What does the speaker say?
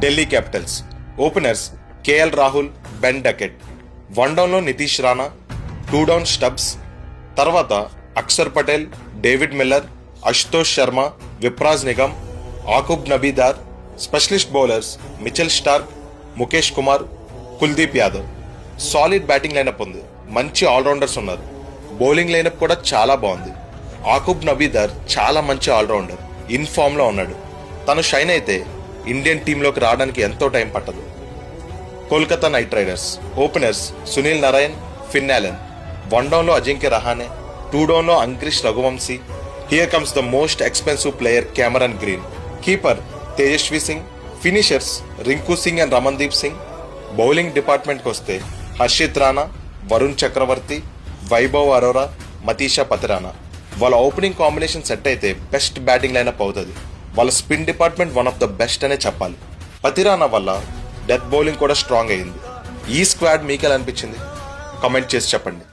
Delhi Capitals. Openers KL Rahul, Ben Duckett. 1 డౌన్లో Nitish Rana, 2 down Stubbs. తర్వాత Axar Patel, David Miller, Ashutosh Sharma, Vipraj Nigam, Aqib Nabidar. Specialist bowlers Mitchell Starc, Mukesh Kumar, Kuldeep Yadav. Solid batting lineup ఉంది, మంచి all-rounders ఉన్నారు. Bowling lineup కూడా చాలా బాగుంది. ఆకుబ్ నబీదార్ చాలా మంచి ఆల్రౌండర్, ఇన్ ఫామ్ లో ఉన్నాడు. తను షైన్ అయితే ఇండియన్ టీంలోకి రావడానికి ఎంతో టైం పట్టదు. Kolkata Knight Riders. Openers Sunil Narine, Finn Allen. 1 డౌన్లో అజింక్య రహానే, 2 డౌన్లో Angkrish Raghuvanshi. Here comes the most expensive player Cameron Green. Keeper Tejasvi Singh. Finishers Rinku Singh and Ramandeep Singh. Bowling డిపార్ట్మెంట్కి వస్తే హర్షిత్ రాణా, వరుణ్ చక్రవర్తి, వైభవ్ అరోరా, మతీషా పతిరానా. వాళ్ళ ఓపెనింగ్ కాంబినేషన్ సెట్ అయితే బెస్ట్ బ్యాటింగ్ లైనప్ అవుతుంది. వాళ్ళ spin department one of the best అనే చెప్పాలి. పతిరానా వల్ల డెత్ బౌలింగ్ కూడా స్ట్రాంగ్ అయింది. ఈ స్క్వాడ్ మీకెలా అనిపించింది? కామెంట్ చేసి చెప్పండి.